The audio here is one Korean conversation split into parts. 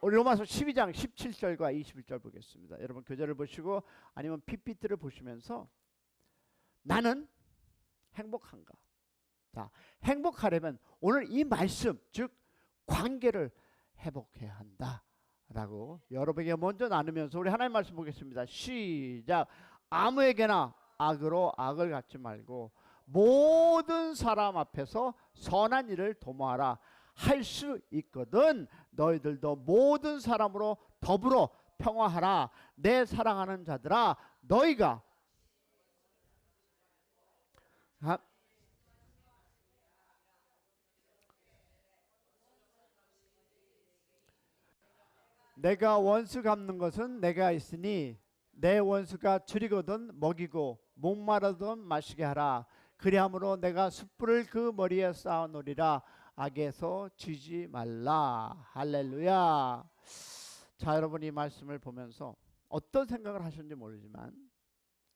우리 로마서 12장 17절과 21절 보겠습니다. 여러분 교재를 보시고 아니면 PPT를 보시면서 나는 행복한가? 자, 행복하려면 오늘 이 말씀, 즉 관계를 회복해야 한다 라고 여러분에게 먼저 나누면서 우리 하나님 말씀 보겠습니다. 시작. 아무에게나 악으로 악을 갚지 말고 모든 사람 앞에서 선한 일을 도모하라. 할 수 있거든 너희들도 모든 사람으로 더불어 평화하라. 내 사랑하는 자들아, 너희가 내가 원수 갚는 것은 내가 있으니 내 원수가 줄이거든 먹이고 목마르든 마시게 하라. 그리함으로 내가 숯불을 그 머리에 쌓아놓으리라. 악에서 쥐지 말라. 할렐루야. 자, 여러분 이 말씀을 보면서 어떤 생각을 하셨는지 모르지만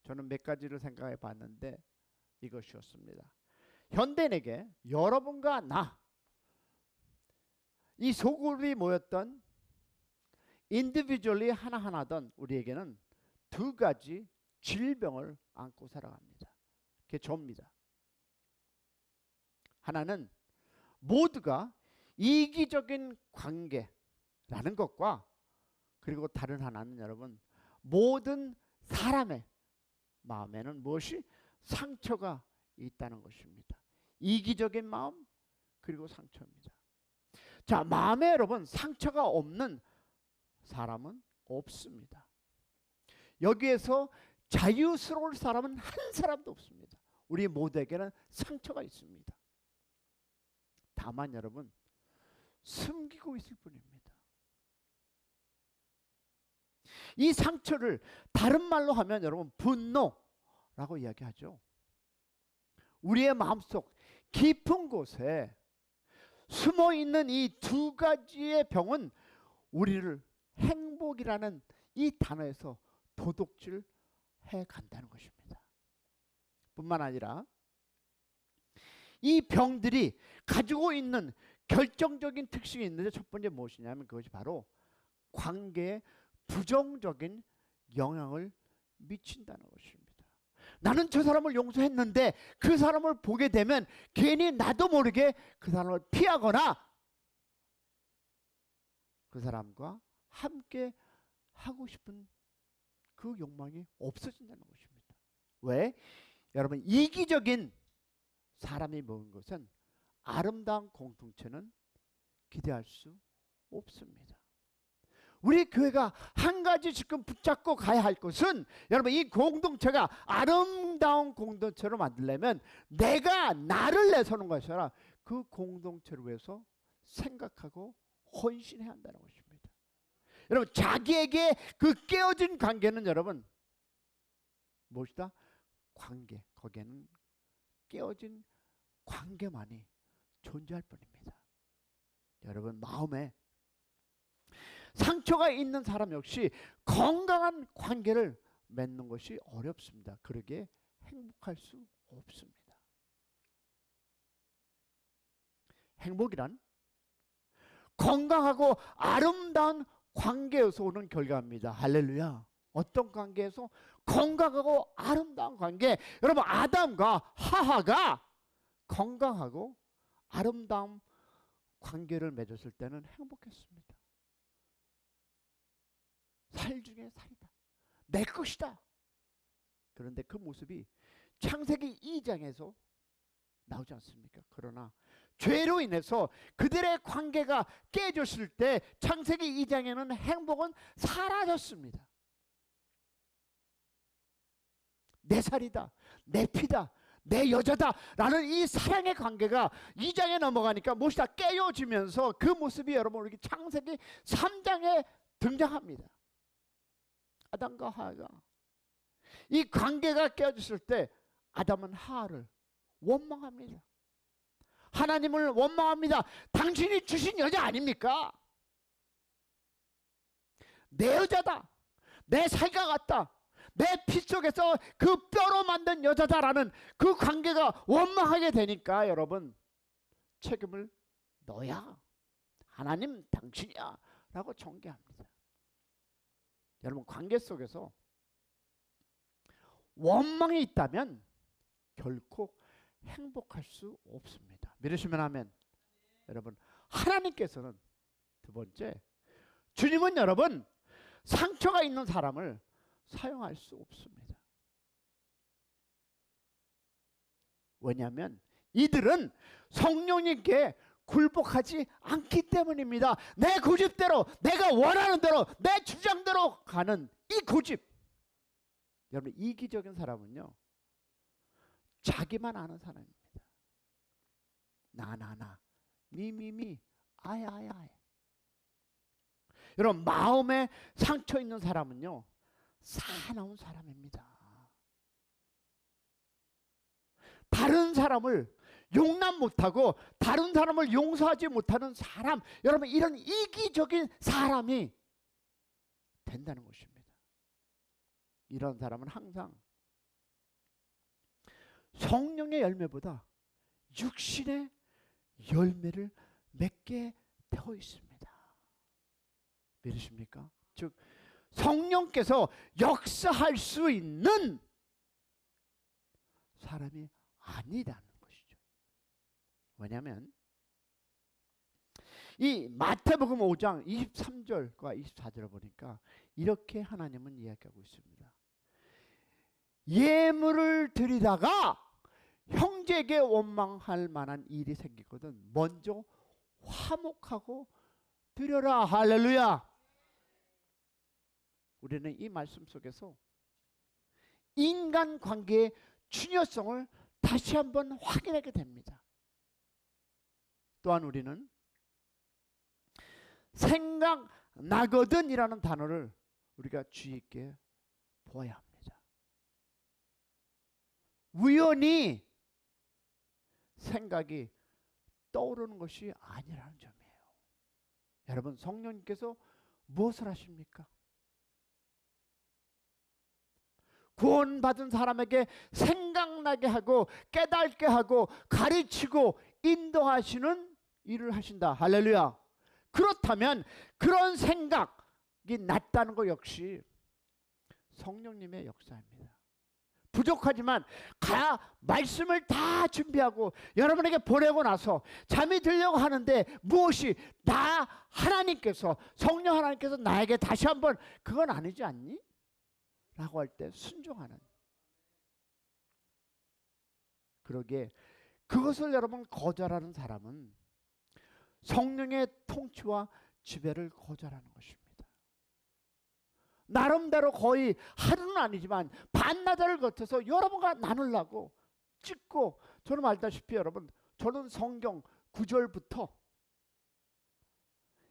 저는 몇 가지를 생각해 봤는데 이것이었습니다. 현대인에게 여러분과 나, 이 소그룹이 모였던 인디비주얼리 하나하나던 우리에게는 두 가지 질병을 안고 살아갑니다. 그게 저입니다. 하나는 모두가 이기적인 관계라는 것과, 그리고 다른 하나는 여러분 모든 사람의 마음에는 무엇이 상처가 있다는 것입니다. 이기적인 마음 그리고 상처입니다. 자, 마음에 여러분 상처가 없는 사람은 없습니다. 여기에서 자유스러울 사람은 한 사람도 없습니다. 우리 모두에게는 상처가 있습니다. 다만 여러분 숨기고 있을 뿐입니다. 이 상처를 다른 말로 하면 여러분 분노라고 이야기하죠. 우리의 마음속 깊은 곳에 숨어있는 이 두 가지의 병은 우리를 행복이라는 이 단어에서 도둑질해 간다는 것입니다. 뿐만 아니라 이 병들이 가지고 있는 결정적인 특징이 있는데, 첫 번째 무엇이냐면 그것이 바로 관계에 부정적인 영향을 미친다는 것입니다. 나는 저 사람을 용서했는데 그 사람을 보게 되면 괜히 나도 모르게 그 사람을 피하거나 그 사람과 함께 하고 싶은 그 욕망이 없어진다는 것입니다. 왜? 여러분 이기적인 사람이 모은 것은 아름다운 공동체는 기대할 수 없습니다. 우리 교회가 한 가지 지금 붙잡고 가야 할 것은, 여러분 이 공동체가 아름다운 공동체로 만들려면 내가 나를 내세우는 것이 아니라 그 공동체를 위해서 생각하고 헌신해야 한다는 것입니다. 여러분 자기에게 그 깨어진 관계는 여러분 무엇이다? 관계. 거기에는 깨어진 관계만이 존재할 뿐입니다. 여러분 마음에 상처가 있는 사람 역시 건강한 관계를 맺는 것이 어렵습니다. 그러기에 행복할 수 없습니다. 행복이란 건강하고 아름다운 관계에서 오는 결과입니다. 할렐루야. 어떤 관계에서? 건강하고 아름다운 관계. 여러분 아담과 하와가 건강하고 아름다운 관계를 맺었을 때는 행복했습니다. 살 중에 살이다. 내 것이다. 그런데 그 모습이 창세기 2장에서 나오지 않습니까? 그러나 죄로 인해서 그들의 관계가 깨졌을 때 창세기 2장에는 행복은 사라졌습니다. 내 살이다, 내 피다, 내 여자다 라는 이 사랑의 관계가 2장에 넘어가니까 무엇이다 깨어지면서 그 모습이 여러분 우리 창세기 3장에 등장합니다. 아담과 하와가 이 관계가 깨어졌을 때 아담은 하와를 원망합니다. 하나님을 원망합니다. 당신이 주신 여자 아닙니까? 내 여자다. 내 살과 같다. 내 피 속에서 그 뼈로 만든 여자다라는 그 관계가 원망하게 되니까 여러분 책임을 너야. 하나님 당신이야. 라고 전개합니다. 여러분, 관계 속에서 원망이 있다면 결코 행복할 수 없습니다. 믿으시면 아멘. 여러분, 하나님께서는 두 번째, 주님은 여러분 상처가 있는 사람을 사용할 수 없습니다. 왜냐하면 이들은 성령님께 굴복하지 않기 때문입니다. 내 고집대로, 내가 원하는 대로, 내 주장대로 가는 이 고집. 여러분, 이기적인 사람은요, 자기만 아는 사람입니다. 나 미미미 아야. 여러분, 마음에 상처 있는 사람은요, 사나운 사람입니다. 다른 사람을 용납 못하고 다른 사람을 용서하지 못하는 사람, 여러분, 이런 이기적인 사람이 된다는 것입니다. 이런 사람은 항상 성령의 열매보다 육신의 열매를 맺게 되어 있습니다. 믿으십니까? 즉 성령께서 역사할 수 있는 사람이 아니라는 것이죠. 왜냐하면 이 마태복음 5장 23절과 24절을 보니까 이렇게 하나님은 이야기하고 있습니다. 예물을 드리다가 형제에게 원망할 만한 일이 생기거든 먼저 화목하고 드려라. 할렐루야. 우리는 이 말씀 속에서 인간관계의 중요성을 다시 한번 확인하게 됩니다. 또한 우리는 생각나거든 이라는 단어를 우리가 주의 있게 보아야 합니다. 우연히 생각이 떠오르는 것이 아니라는 점이에요. 여러분, 성령님께서 무엇을 하십니까? 구원받은 사람에게 생각나게 하고 깨닫게 하고 가르치고 인도하시는 일을 하신다. 할렐루야. 그렇다면 그런 생각이 났다는 것 역시 성령님의 역사입니다. 부족하지만 말씀을 다 준비하고 여러분에게 보내고 나서 잠이 들려고 하는데 무엇이 하나님께서 성령 하나님께서 나에게 다시 한번 그건 아니지 않니? 라고 할 때 순종하는. 그러기에 그것을 여러분 거절하는 사람은 성령의 통치와 지배를 거절하는 것입니다. 나름대로 거의 하루는 아니지만 반나절을 거쳐서 여러분과 나누려고 찍고, 저는 알다시피 여러분, 저는 성경 9절부터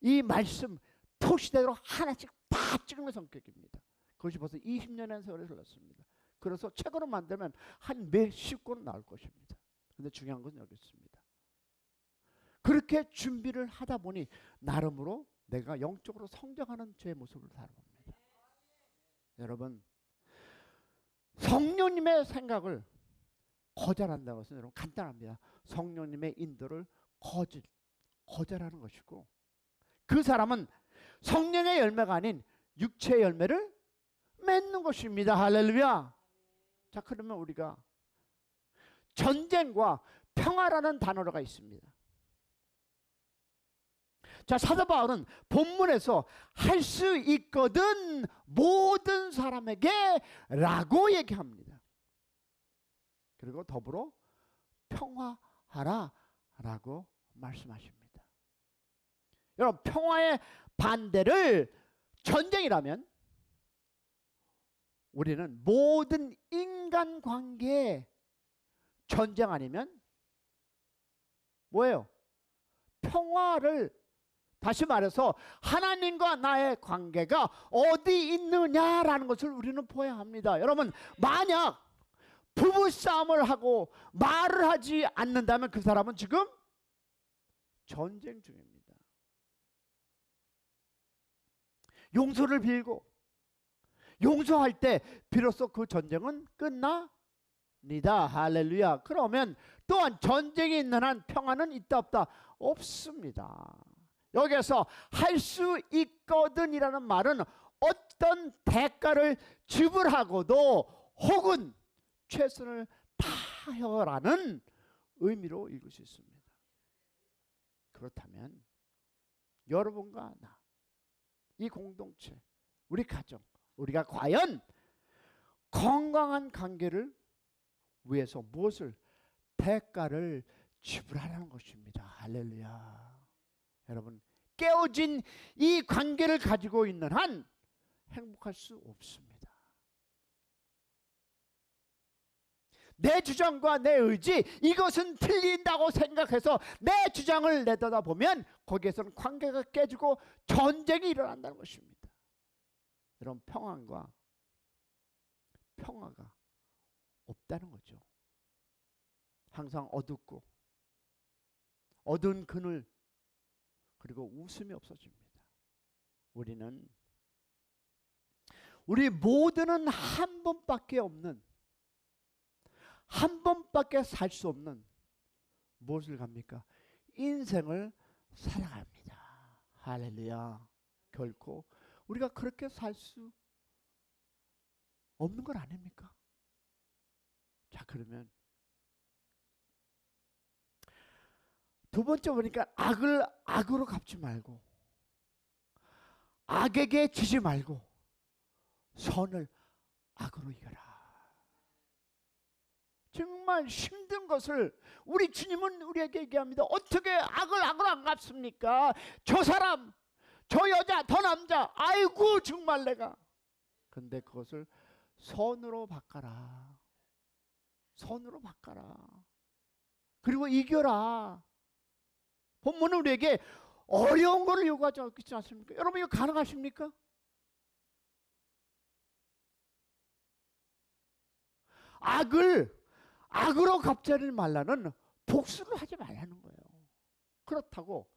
이 말씀 토시대로 하나씩 다 찍는 성격입니다. 그것이 벌써 20년의 세월이 흘렀습니다. 그래서 책으로 만들면 한 몇십 권은 나올 것입니다. 근데 중요한 것은 여기 있습니다. 그렇게 준비를 하다 보니 나름으로 내가 영적으로 성장하는 제 모습을 살아봅니다. 여러분, 성령님의 생각을 거절한다는 것은 여러분 간단합니다. 성령님의 인도를 거절하는 것이고, 그 사람은 성령의 열매가 아닌 육체의 열매를 맺는 것입니다. 할렐루야. 자, 그러면 우리가 전쟁과 평화라는 단어가 있습니다. 자, 사도 바울은 본문에서 할 수 있거든 모든 사람에게 라고 얘기합니다. 그리고 더불어 평화하라 라고 말씀하십니다. 여러분, 평화의 반대를 전쟁이라면 우리는 모든 인간관계에 전쟁 아니면 뭐예요? 평화를, 다시 말해서 하나님과 나의 관계가 어디 있느냐라는 것을 우리는 보아야 합니다. 여러분, 만약 부부싸움을 하고 말을 하지 않는다면 그 사람은 지금 전쟁 중입니다. 용서를 빌고 용서할 때 비로소 그 전쟁은 끝납니다. 할렐루야. 그러면 또한 전쟁이 있는 한 평화는 있다 없다? 없습니다. 여기에서 할 수 있거든이라는 말은 어떤 대가를 지불하고도 혹은 최선을 다하여라는 의미로 읽을 수 있습니다. 그렇다면 여러분과 나, 이 공동체, 우리 가정, 우리가 과연 건강한 관계를 위해서 무엇을 대가를 지불하라는 것입니다. 할렐루야. 여러분, 깨어진 이 관계를 가지고 있는 한 행복할 수 없습니다. 내 주장과 내 의지, 이것은 틀린다고 생각해서 내 주장을 내다다 보면 거기에서는 관계가 깨지고 전쟁이 일어난다는 것입니다. 여러분, 평화가 없다는 거죠. 항상 어둡고 어두운 그늘, 그리고 웃음이 없어집니다. 우리 모두는 한 번밖에 없는, 한 번밖에 살 수 없는 무엇을 갑니까? 인생을 살아갑니다. 할렐루야. 결코 우리가 그렇게 살 수 없는 건 아닙니까? 자, 그러면 두 번째 보니까 악을 악으로 갚지 말고, 악에게 지지 말고 선을 악으로 이겨라. 정말 힘든 것을 우리 주님은 우리에게 얘기합니다. 어떻게 악을 악으로 안 갚습니까? 저 사람, 저 여자, 저 남자, 아이고 정말 내가. 근데 그것을 선으로 바꿔라. 선으로 바꿔라. 그리고 이겨라. 본문은 우리에게 어려운 것을 요구하지 않지 않습니까? 여러분, 이거 가능하십니까? 악으로 갚지 말라는, 복수를 하지 말라는 거예요. 그렇다고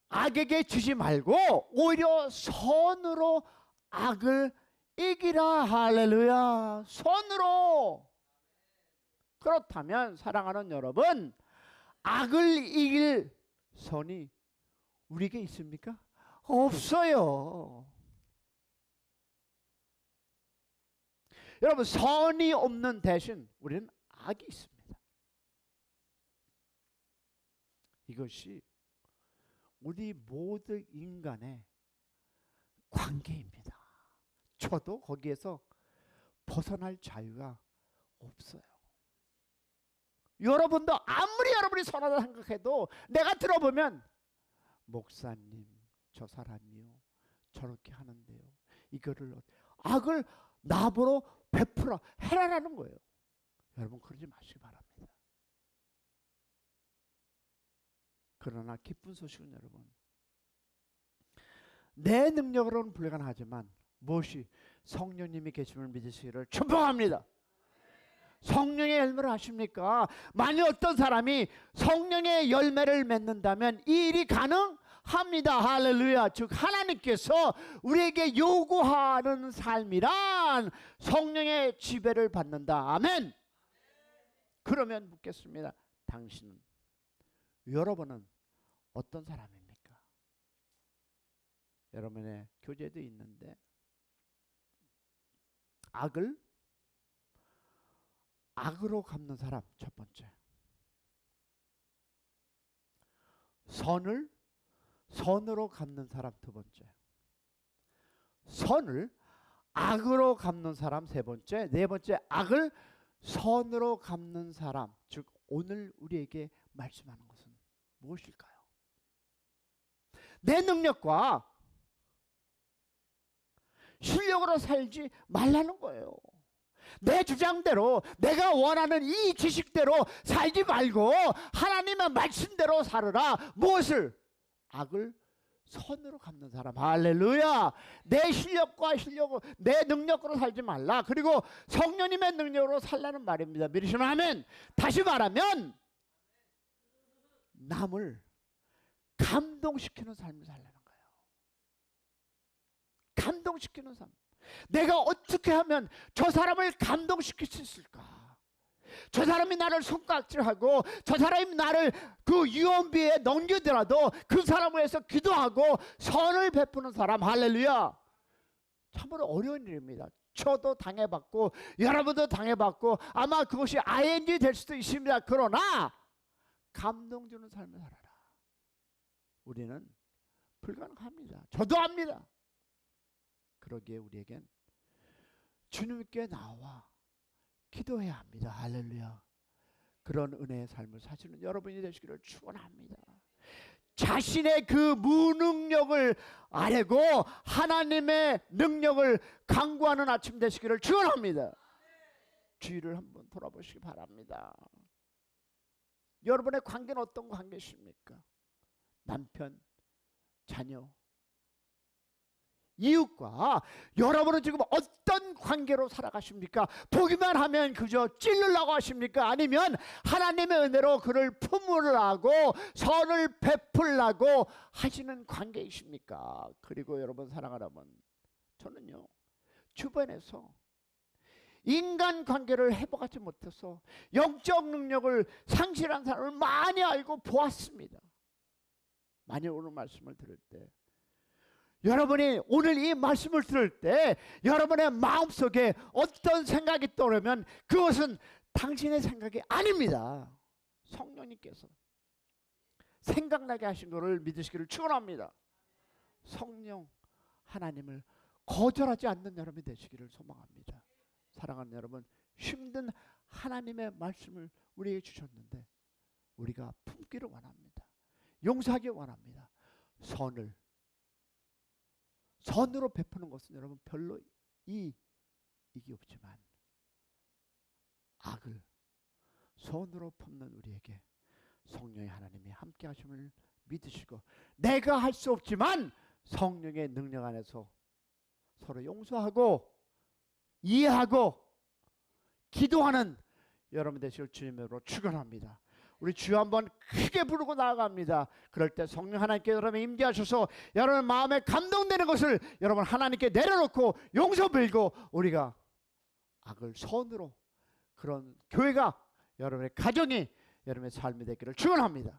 악에게 지지 말고 오히려 선으로 악을 이기라. 할렐루야. 선으로. 그렇다면 사랑하는 여러분, 악을 이길 선이 우리에게 있습니까? 없어요. 여러분, 선이 없는 대신 우리는 악이 있습니다. 이것이 우리 모든 인간의 관계입니다. 저도 거기에서 벗어날 자유가 없어요. 여러분도 아무리 여러분이 선하다 생각해도 내가 들어보면, 목사님 저 사람이요 저렇게 하는데요, 이거를 악을 나보러 베풀어 해라라는 거예요. 여러분, 그러지 마시기 바랍니다. 그러나 기쁜 소식은 여러분, 내 능력으로는 불가능하지만 무엇이 성령님이 계심을 믿으시기를 축복합니다. 성령의 열매를 아십니까? 만약 어떤 사람이 성령의 열매를 맺는다면 이 일이 가능합니다. 할렐루야. 즉 하나님께서 우리에게 요구하는 삶이란 성령의 지배를 받는다. 아멘. 그러면 묻겠습니다. 당신은, 여러분은 어떤 사람입니까? 여러분의 교재도 있는데, 악으로 갚는 사람 첫 번째, 선으로 갚는 사람 두 번째, 선을 악으로 갚는 사람 세 번째, 네 번째, 악을 선으로 갚는 사람. 즉 오늘 우리에게 말씀하는 것은 무엇일까요? 내 능력과 실력으로 살지 말라는 거예요. 내 주장대로, 내가 원하는 이 지식대로 살지 말고 하나님의 말씀대로 살으라. 무엇을? 악을 선으로 갚는 사람. 할렐루야. 내 실력과 내 능력으로 살지 말라. 그리고 성령님의 능력으로 살라는 말입니다. 믿으시면 아멘. 다시 말하면 남을 감동시키는 삶을 살라는 거예요. 감동시키는 삶. 내가 어떻게 하면 저 사람을 감동시킬 수 있을까? 저 사람이 나를 손가락질하고 저 사람이 나를 그 유언비에 넘기더라도 그 사람을 위해서 기도하고 선을 베푸는 사람, 할렐루야. 참으로 어려운 일입니다. 저도 당해봤고 여러분도 당해봤고 아마 그것이 ING 될 수도 있습니다. 그러나 감동 주는 삶을 살아라. 우리는 불가능합니다. 저도 압니다. 그러기에 우리에겐 주님께 나와 기도해야 합니다. 할렐루야. 그런 은혜의 삶을 사시는 여러분이 되시기를 축원합니다. 자신의 그 무능력을 아뢰고 하나님의 능력을 강구하는 아침 되시기를 축원합니다. 주위를 한번 돌아보시기 바랍니다. 여러분의 관계는 어떤 관계십니까? 남편, 자녀, 이웃과 여러분은 지금 어떤 관계로 살아가십니까? 보기만 하면 그저 찔르려고 하십니까? 아니면 하나님의 은혜로 그를 품으라고 선을 베풀라고 하시는 관계이십니까? 그리고 여러분 사랑하라면 저는요 주변에서 인간 관계를 회복하지 못해서 영적 능력을 상실한 사람을 많이 알고 보았습니다. 만약 오늘 말씀을 들을 때 여러분이 오늘 이 말씀을 들을 때 여러분의 마음속에 어떤 생각이 떠오르면 그것은 당신의 생각이 아닙니다. 성령님께서 생각나게 하신 것을 믿으시기를 축원합니다. 성령 하나님을 거절하지 않는 여러분이 되시기를 소망합니다. 사랑하는 여러분, 힘든 하나님의 말씀을 우리에게 주셨는데 우리가 품기를 원합니다. 용서하기 원합니다. 선으로 베푸는 것은 여러분 별로 이익이 없지만 악을 선으로 품는 우리에게 성령의 하나님이 함께 하심을 믿으시고 내가 할 수 없지만 성령의 능력 안에서 서로 용서하고 이해하고 기도하는 여러분 되시길 주님으로 축원합니다. 우리 주 한번 크게 부르고 나아갑니다. 그럴 때 성령 하나님께 여러분 임재하셔서 여러분 마음에 감동되는 것을 여러분 하나님께 내려놓고 용서 빌고 우리가 악을 선으로 그런 교회가 여러분의 가정이 여러분의 삶이 되기를 축원합니다.